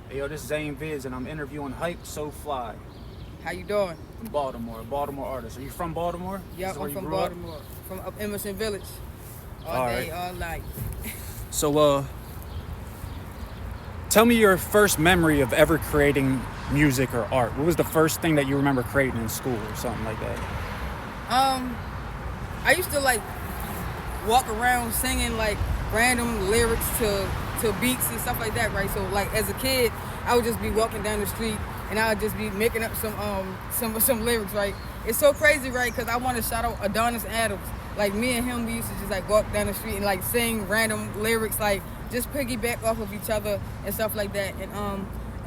Hey, yo, this is XaneVidz, and I'm interviewing Hype SoFlyy. How you doing? From Baltimore artist. Are you from Baltimore? Yep, I'm from Baltimore. From up Emerson Village. All day, all night. So, tell me your first memory of ever creating music or art. What was the first thing that you remember creating in school or something like that? I used to like walk around singing like random lyrics to beats and stuff like that, right? So like as a kid, I would just be walking down the street and I would just be making up some lyrics, right? It's so crazy, right? Because I want to shout out Adonis Adams. Like me and him, we used to just like walk down the street and like sing random lyrics, like just piggyback off of each other and stuff like that. And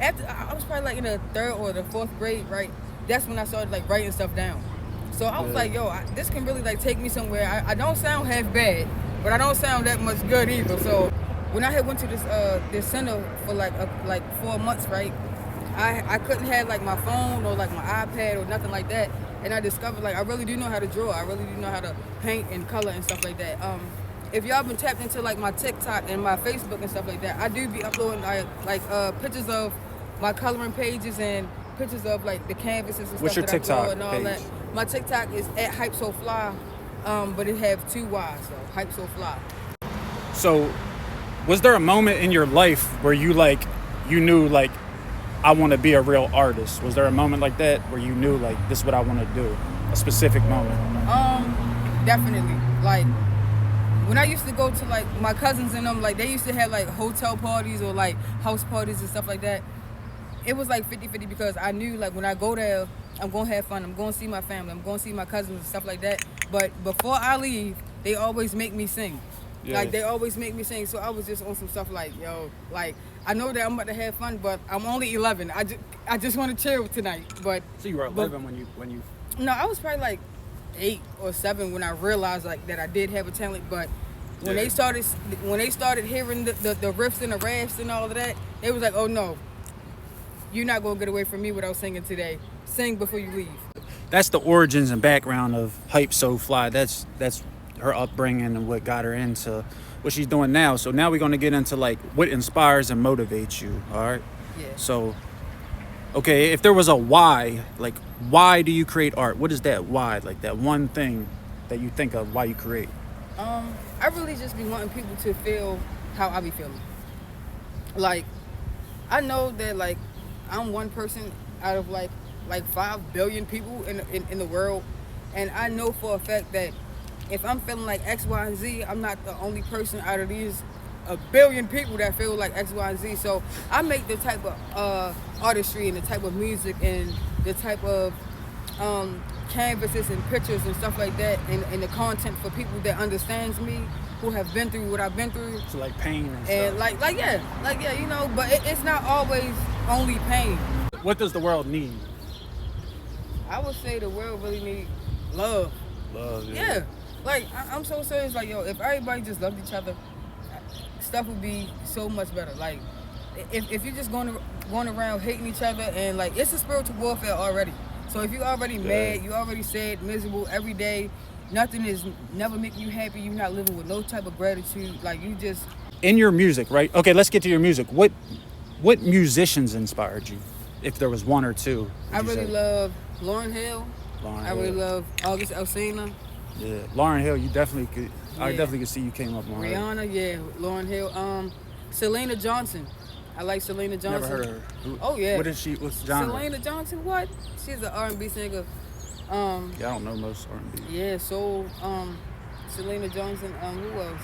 after I was probably like in the 3rd or the 4th grade, right? That's when I started like writing stuff down. So I was like, yo, this can really like take me somewhere. I don't sound half bad, but I don't sound that much good either. So when I had went to this center for like 4 months, right? I couldn't have like my phone or like my iPad or nothing like that. And I discovered like I really do know how to draw. I really do know how to paint and color and stuff like that. If y'all been tapped into like my TikTok and my Facebook and stuff like that, I do be uploading like pictures of my coloring pages and pictures of like the canvases and What's stuff your that I draw and all TikTok that. page? My TikTok is at Hype SoFlyy, but it have 2 Y's, so Hype SoFlyy. So, was there a moment in your life where you knew like, I want to be a real artist? Was there a moment like that where you knew like, this is what I want to do? A specific moment? Definitely. Like when I used to go to like my cousins and them, like they used to have like hotel parties or like house parties and stuff like that. It was like 50-50 because I knew like when I go there, I'm going to have fun. I'm going to see my family. I'm going to see my cousins and stuff like that. But before I leave, they always make me sing. Yeah. Like they always make me sing. So I was just on some stuff like, yo, like I know that I'm about to have fun, but I'm only 11. I just want to chill tonight. But So you were 11 when you No, I was probably like 8 or 7 when I realized like that I did have a talent. But when they started hearing the riffs and the raps and all of that, they was like, oh no, you're not gonna get away from me without singing today. Sing before you leave. That's the origins and background of Hype SoFlyy. That's her upbringing and what got her into what she's doing now. So now we're going to get into like what inspires and motivates you. All right. Yeah. So, okay, if there was a why, like why do you create art? What is that why? Like that one thing that you think of why you create? I really just be wanting people to feel how I be feeling. Like, I know that like I'm one person out of like 5 billion people in the world, and I know for a fact that if I'm feeling like X, Y, and Z, I'm not the only person out of these a billion people that feel like X, Y, and Z. So I make the type of artistry and the type of music and the type of canvases and pictures and stuff like that, and the content for people that understands me, who have been through what I've been through. So like pain and And stuff. like yeah, you know. But it's not always only pain. What does the world need? I would say the world really need love. Love. Yeah. Like, I'm so serious. Like, yo, if everybody just loved each other, stuff would be so much better. Like, if you're just going around hating each other, and, like, it's a spiritual warfare already. So if you're already mad, you already sad, miserable every day, nothing is never making you happy, you're not living with no type of gratitude, like, you just... In your music, right? Okay, let's get to your music. What musicians inspired you? If there was one or two. I really love Lauryn Hill. I really love August Alsina. Yeah, Lauryn Hill, you definitely could. Yeah. I definitely could see you came up on her. Rihanna, yeah, Lauryn Hill. Selena Johnson. I like Selena Johnson. Never heard of her. Oh yeah. What is she? What's genre? Selena Johnson. What? She's an R&B singer. Yeah, I don't know most R&B. Yeah, so Selena Johnson. Who else?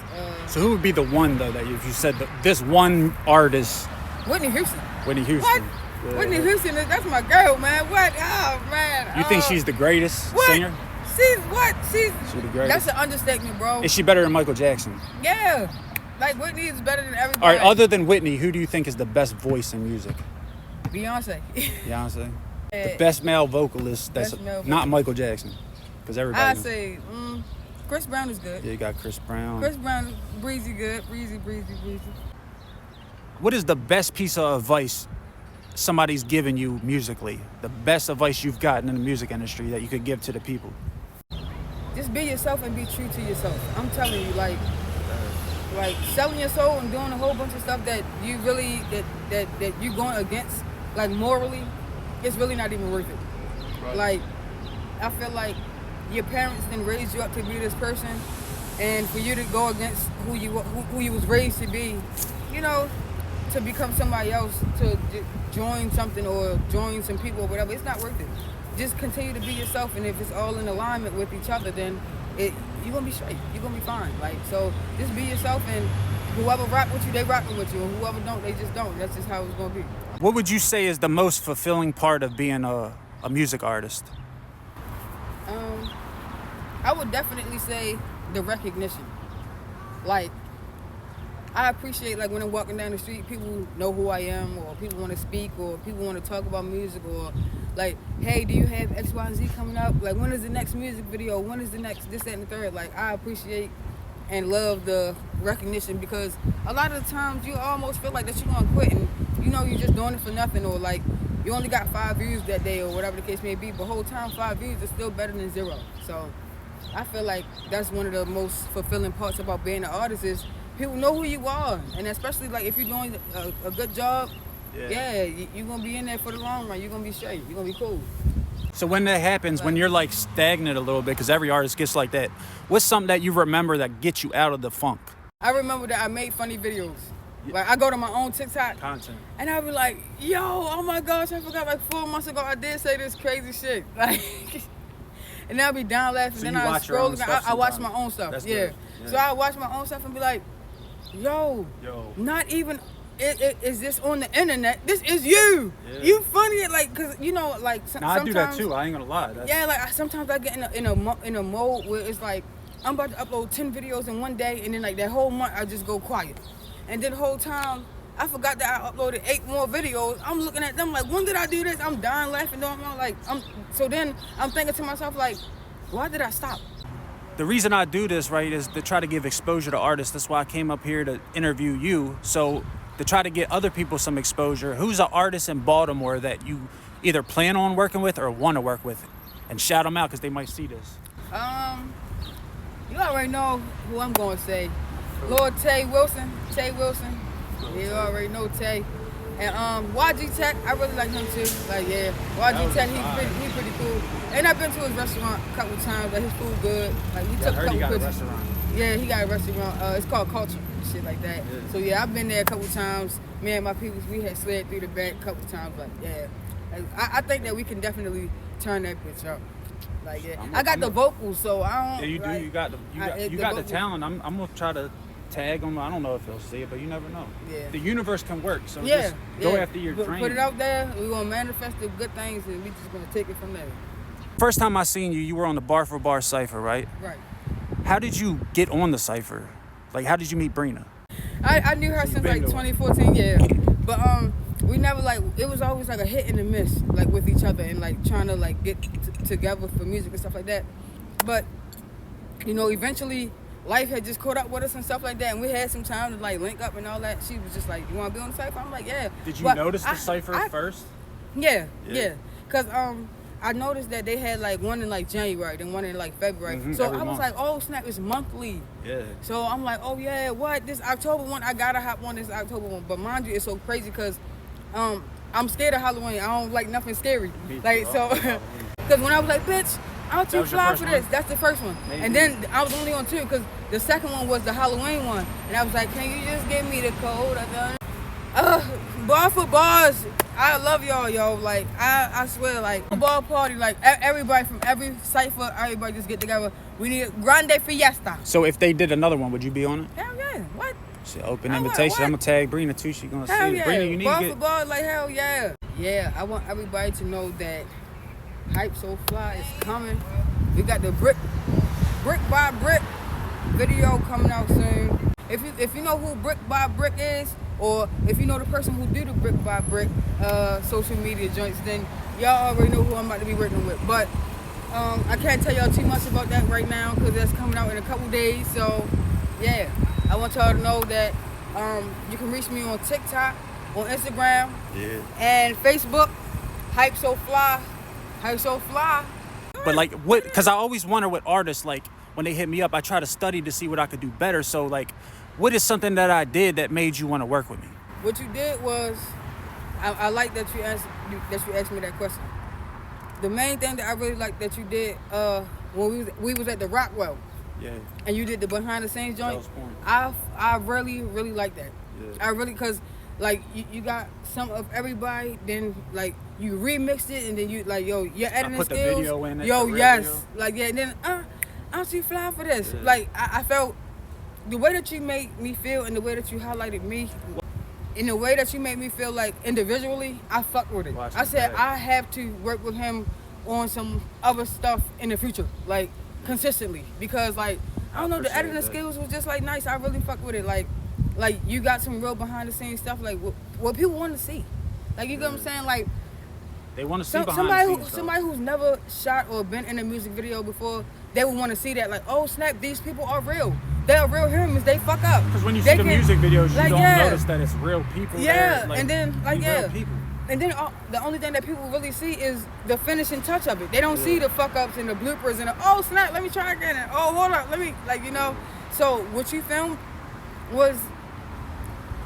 So who would be the one though that if you said this one artist? Whitney Houston. Whitney Houston. What? Yeah. Whitney Houston. That's my girl, man. What? Oh man. You think she's the greatest singer? She's what? She's the greatest. That's an understatement, bro. Is she better than Michael Jackson? Yeah. Like Whitney is better than everybody. All right, other than Whitney, who do you think is the best voice in music? Beyonce. Beyonce. The best male vocalist not Michael Jackson. Because everybody I say Chris Brown is good. Yeah, you got Chris Brown. Chris Brown is breezy good. Breezy. What is the best piece of advice somebody's given you musically? The best advice you've gotten in the music industry that you could give to the people? Just be yourself and be true to yourself. I'm telling you, like like selling your soul and doing a whole bunch of stuff that you really that you going against, like morally, it's really not even worth it. Right. Like, I feel like your parents then raised you up to be this person, and for you to go against who you was raised to be, you know, to become somebody else, to join something or join some people or whatever, it's not worth it. Just continue to be yourself, and if it's all in alignment with each other, then you're gonna be straight. You're gonna be fine. Like, so just be yourself, and whoever rock with you, they rocking with you, and whoever don't, they just don't. That's just how it's gonna be. What would you say is the most fulfilling part of being a music artist? I would definitely say the recognition. Like, I appreciate, like, when I'm walking down the street, people know who I am, or people want to speak, or people want to talk about music, or like, hey, do you have X, Y, and Z coming up? Like, when is the next music video? When is the next this, that, and the third? Like, I appreciate and love the recognition, because a lot of the times you almost feel like that you're gonna quit, and you know you're just doing it for nothing, or like you only got 5 views that day, or whatever the case may be. But whole time 5 views is still better than 0. So I feel like that's one of the most fulfilling parts about being an artist, is people know who you are, and especially like if you're doing a good job, you're gonna be in there for the long run. You're gonna be straight. You're gonna be cool. So when that happens, when you're like stagnant a little bit, because every artist gets like that, what's something that you remember that gets you out of the funk? I remember that I made funny videos. Like, I go to my own TikTok content, and I be like, yo, oh my gosh, I forgot, like 4 months ago I did say this crazy shit. Like, and I'll be down laughing. So then I scroll. I watch my own stuff. Yeah. So I watch my own stuff and be like, yo. Not even is this on the internet? This is you. Yeah. You funny, like, cause you know, like sometimes I do that too. I ain't gonna lie. Like sometimes I get in a mode where it's like I'm about to upload 10 videos in one day, and then like that whole month I just go quiet, and then the whole time I forgot that I uploaded 8 more videos. I'm looking at them like, when did I do this? I'm dying laughing. So then I'm thinking to myself like, why did I stop? The reason I do this, right, is to try to give exposure to artists. That's why I came up here to interview you. So to try to get other people some exposure. Who's an artist in Baltimore that you either plan on working with or want to work with? And shout them out because they might see this. You already know who I'm going to say. Lord Tay Wilson. You already know Tay. And YG Tech, I really like him too. Like, yeah, YG Tech, he's pretty cool. And I've been to his restaurant a couple times. Like, his food good. Like, we took a couple pictures. Yeah, he got a restaurant. It's called Culture and shit like that. Yeah. So yeah, I've been there a couple times. Me and my people, we had slid through the back a couple times. Like, yeah, like, I think that we can definitely turn that bitch up. Like, yeah, I got the vocals, so I don't. Yeah, you do. Like, you got the talent. I'm gonna try to tag them. I don't know if they'll see it, but you never know. Yeah. The universe can work, so just go after your dream. Put it out there. We're gonna manifest the good things, and we just gonna take it from there. First time I seen you, you were on the Bar for Bar Cypher, right? Right. How did you get on the Cypher? Like, how did you meet Brina? I knew her since like 2014, yeah. But we never like, it was always like a hit and a miss, like with each other, and like trying to like get together for music and stuff like that. But you know, eventually life had just caught up with us and stuff like that, and we had some time to like link up and all that. She was just like, "You want to be on the Cypher?" I'm like, "Yeah." Did you notice the Cypher first? Yeah. Cause I noticed that they had like one in like January, then one in like February. Mm-hmm, so I was like, "Oh snap, it's monthly." Yeah. So I'm like, "Oh yeah, what? This October one, I gotta hop on this October one." But mind you, it's so crazy because I'm scared of Halloween. I don't like nothing scary. Like so, because when I was like, "Bitch, I'm too fly for this." That's the first one. Maybe. And then I was only on 2 because the second one was the Halloween one. And I was like, "Can you just give me the code?" Bar for bars. I love y'all, yo. Like, I swear, like, a bar party, like, everybody from every cypher, everybody just get together. We need a grande fiesta. So if they did another one, would you be on it? Hell yeah. What? Shit, open invitation. I'm going to tag Brina, too. She going to see it. Yeah. Brina, you need bar to get... for bar, like, hell yeah. Yeah, I want everybody to know that Hype SoFlyy is coming. We got the brick by brick video coming out soon. If you know who Brick by Brick is, or if you know the person who do the Brick by Brick social media joints, then y'all already know who I'm about to be working with. But I can't tell y'all too much about that right now because that's coming out in a couple days. So yeah, I want y'all to know that you can reach me on TikTok, on Instagram, and Facebook. Hype SoFlyy. Hype SoFlyy. But like, what? Because I always wonder with artists, like when they hit me up, I try to study to see what I could do better. So like, what is something that I did that made you want to work with me? What you did was, I like that you asked me that question. The main thing that I really like that you did when we was at the Rockwell. Yeah. And you did the behind the scenes joint. That was I really like that. Yeah. I really, cause like you got some of everybody, then like you remixed it, and then you like your editing put the skills. video in it, Yo, the yes, radio. like yeah. And then I'm too fly for this. Yeah. Like I felt the way that you made me feel, and the way that you highlighted me, in the way that you made me feel like individually, I fucked with it. I said I have to work with him on some other stuff in the future, like consistently, because like I don't know, the editing skills was just like nice. I really fucked with it. Like you got some real behind the scenes stuff, like what people want to see. Like you get what I'm saying? Like they want to see behind the scenes. Somebody who's never shot or been in a music video before, they would want to see that. Like, oh snap, these people are real. They are real humans. They fuck up. Because when you see the music videos, you don't notice that it's real people. Yeah, there, like, and then like real people. And then the only thing that people really see is the finishing touch of it. They don't see the fuck ups and the bloopers and the, oh snap, let me try again. And, oh hold up, let me So what you filmed was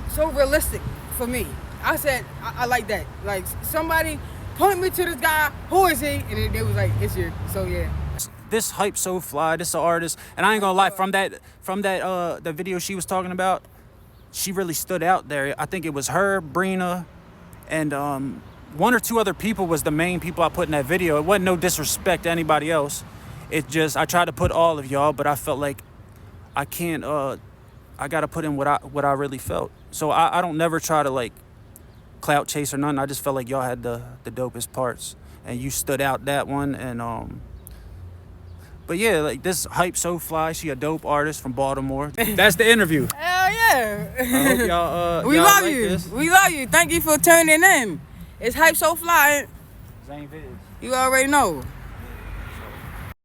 so realistic for me. I said I like that. Like somebody point me to this guy. Who is he? And they was like, it's you. So yeah. This Hype SoFlyy, this artist, and I ain't gonna lie, from that the video she was talking about, she really stood out there. I think it was her, Brina, and one or two other people was the main people I put in that video. It wasn't no disrespect to anybody else. It just, I tried to put all of y'all, but I felt like I can't. I gotta put in what I really felt. So I don't never try to like clout chase or nothing. I just felt like y'all had the dopest parts, and you stood out that one. And but yeah, like this Hype SoFlyy, she a dope artist from Baltimore. That's the interview. Hell yeah. I hope y'all we y'all love like you. this. We love you. Thank you for tuning in. It's Hype SoFlyy. XaneVidz. You already know.